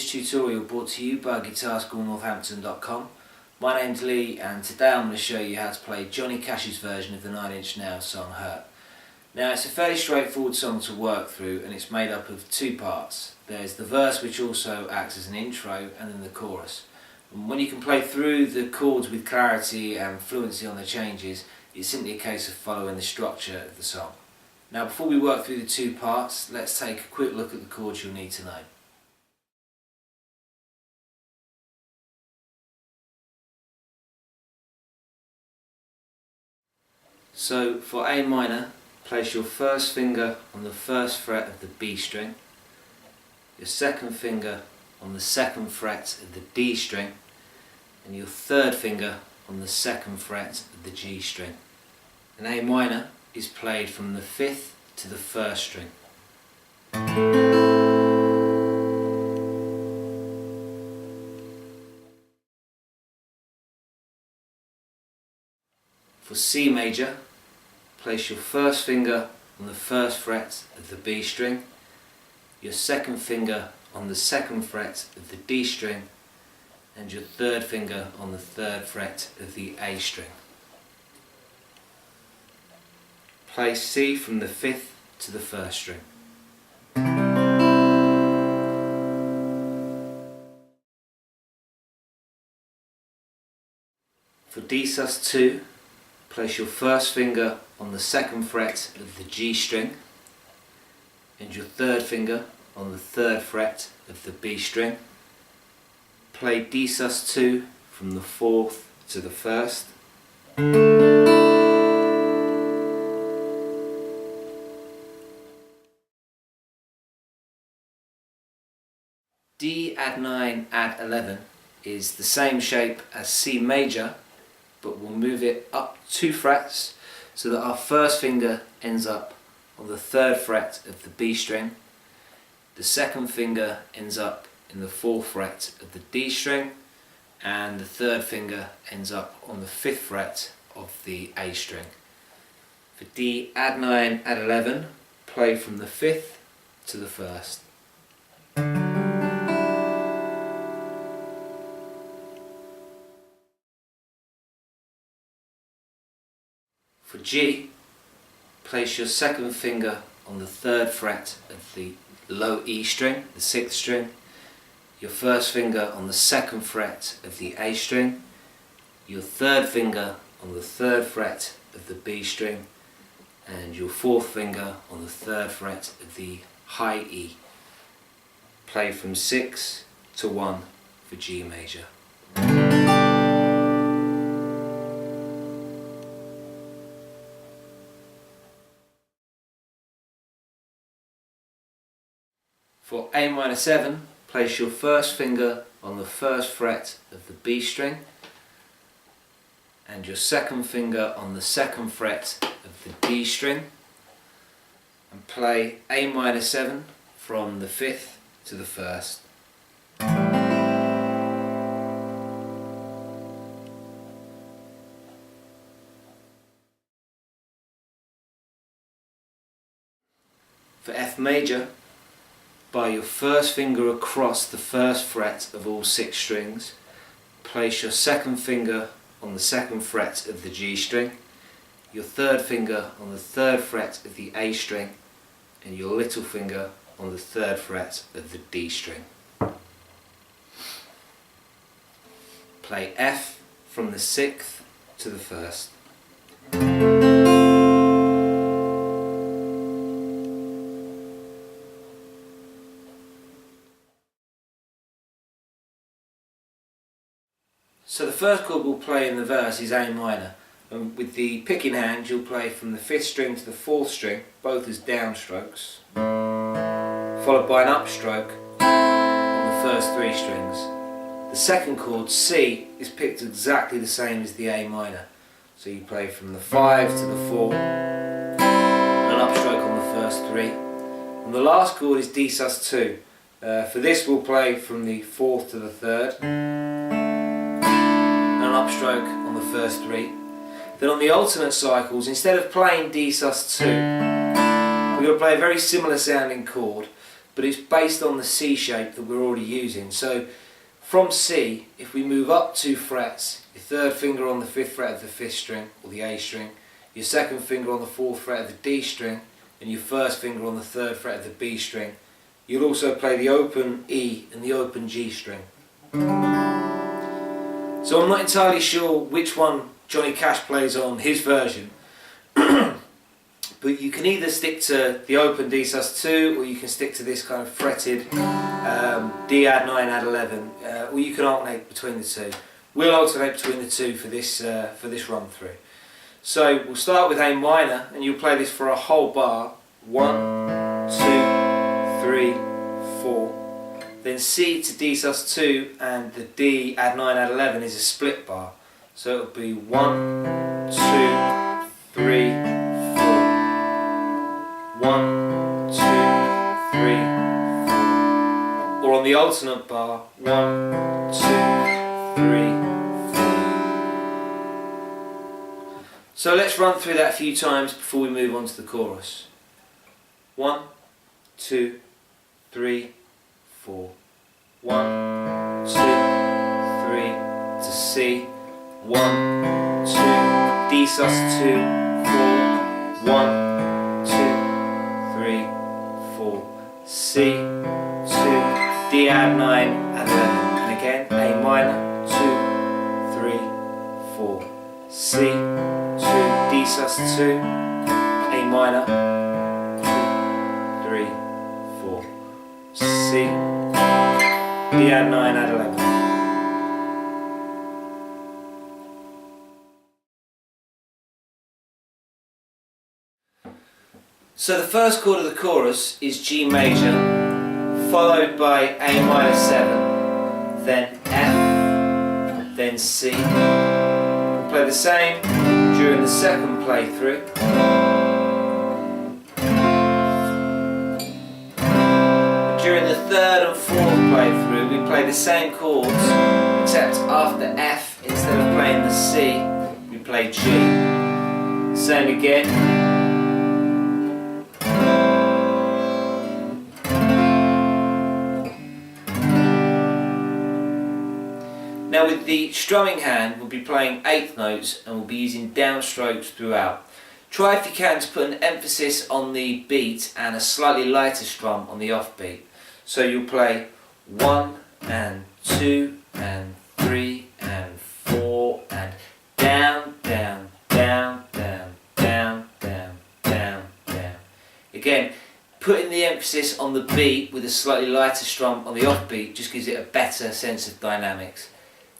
this tutorial brought to you by GuitarSchoolNorthampton.com. My name's Lee and today I'm going to show you how to play Johnny Cash's version of the Nine Inch Nails song Hurt. Now it's a fairly straightforward song to work through and it's made up of two parts. There's the verse which also acts as an intro and then the chorus. And when you can play through the chords with clarity and fluency on the changes, it's simply a case of following the structure of the song. Now before we work through the two parts, let's take a quick look at the chords you'll need to know. So for A minor, place your first finger on the first fret of the B string, your second finger on the second fret of the D string, and your third finger on the second fret of the G string. And A minor is played from the 5th to the 1st string. For C major, place your first finger on the 1st fret of the B string, your second finger on the 2nd fret of the D string, and your third finger on the 3rd fret of the A string. Play C from the 5th to the 1st string. For D sus2, place your first finger on the 2nd fret of the G string and your third finger on the 3rd fret of the B string. Play D sus2 from the 4th to the 1st. D add 9 add 11 is the same shape as C major, but we'll move it up 2 frets so that our first finger ends up on the 3rd fret of the B string, the second finger ends up in the 4th fret of the D string, and the third finger ends up on the 5th fret of the A string. For D add 9 add 11, play from the 5th to the 1st. For G, place your second finger on the 3rd fret of the low E string, the 6th string, your first finger on the 2nd fret of the A string, your third finger on the 3rd fret of the B string, and your fourth finger on the 3rd fret of the high E. Play from 6 to 1 for G major. For A minor 7, place your first finger on the 1st fret of the B string and your second finger on the 2nd fret of the D string and play A minor 7 from the 5th to the 1st. For F major, by your first finger across the 1st fret of all 6 strings, place your second finger on the 2nd fret of the G string, your third finger on the 3rd fret of the A string, and your little finger on the 3rd fret of the D string. Play F from the 6th to the 1st. So the first chord we'll play in the verse is A minor, and with the picking hand you'll play from the 5th string to the 4th string, both as downstrokes, followed by an upstroke on the first 3 strings. The second chord, C, is picked exactly the same as the A minor, so you play from the 5 to the 4, an upstroke on the first 3, and the last chord is D sus2. For this we'll play from the 4th to the 3rd, an upstroke on the first 3. Then on the alternate cycles, instead of playing D sus2, we're going to play a very similar sounding chord, but it's based on the C shape that we're already using. So from C, if we move up 2 frets, your third finger on the 5th fret of the 5th string, or the A string, your second finger on the 4th fret of the D string, and your first finger on the 3rd fret of the B string, you'll also play the open E and the open G string. So I'm not entirely sure which one Johnny Cash plays on his version, but you can either stick to the open D sus2, or you can stick to this kind of fretted D add 9 add 11, or you can alternate between the two. We'll alternate between the two for this run through. So we'll start with A minor, and you'll play this for a whole bar. 1, 2, 3, 4. Then C to D sus2 and the D add 9 add 11 is a split bar. So it'll be 1, 2, 3, 4. 1, 2, 3, 4. Or on the alternate bar, 1, 2, 3, 4. So let's run through that a few times before we move on to the chorus. 1, 2, 3, 4. 1, 2, 3 to C. 1, 2, D sus2, 4. 1, 2, 3, 4. C, 2, D add 9 and 11. And again, A minor, 2, 3, 4. C, 2, D sus2, A minor, 2, 3, 4. C, D add 9 add 11. So the first chord of the chorus is G major, followed by A minor 7, then F, then C. We'll play the same during the second playthrough. During the third and fourth playthrough we play the same chords, except after F, instead of playing the C, we play G. Same again. Now with the strumming hand we'll be playing 8th notes and we'll be using downstrokes throughout. Try if you can to put an emphasis on the beat and a slightly lighter strum on the offbeat. So you'll play 1 and 2 and 3 and 4 and down, down, down, down, down, down, down, down. Again, putting the emphasis on the beat with a slightly lighter strum on the offbeat just gives it a better sense of dynamics.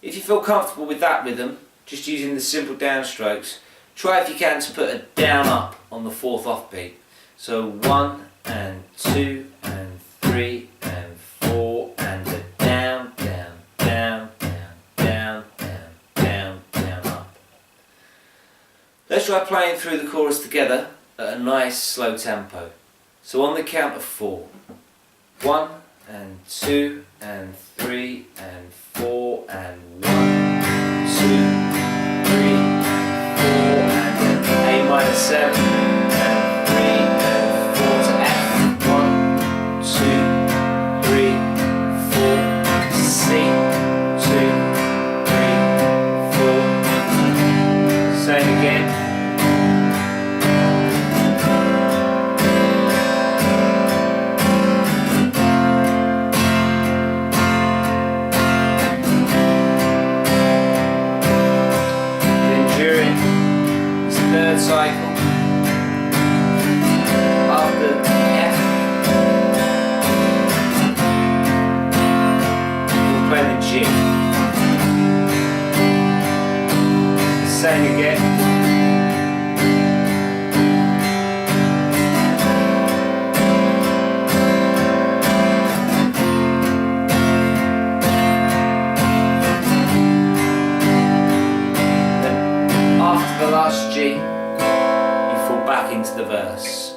If you feel comfortable with that rhythm, just using the simple downstrokes, try if you can to put a down up on the 4th offbeat. So 1 and 2 and 3 and 4 and a down, down, down, down, down, down, down, down, up. Let's try playing through the chorus together at a nice slow tempo. So on the count of 4. 1 and 2 and 3 and 4 and 1, 2, 3, 4 and A minor 7 and 3 and 4 to F. 1, 2, 3, 4. C, 2, 3, 4. Same again. Third cycle, after F, we'll play the G. Same again. Then after the last G, back into the verse.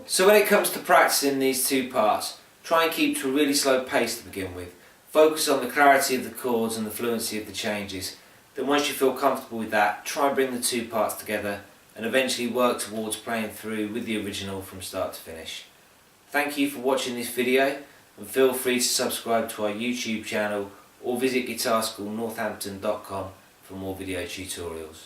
So when it comes to practicing these two parts, try and keep to a really slow pace to begin with. Focus on the clarity of the chords and the fluency of the changes. Then once you feel comfortable with that, try and bring the two parts together and eventually work towards playing through with the original from start to finish. Thank you for watching this video, and feel free to subscribe to our YouTube channel or visit guitarschoolnorthampton.com for more video tutorials.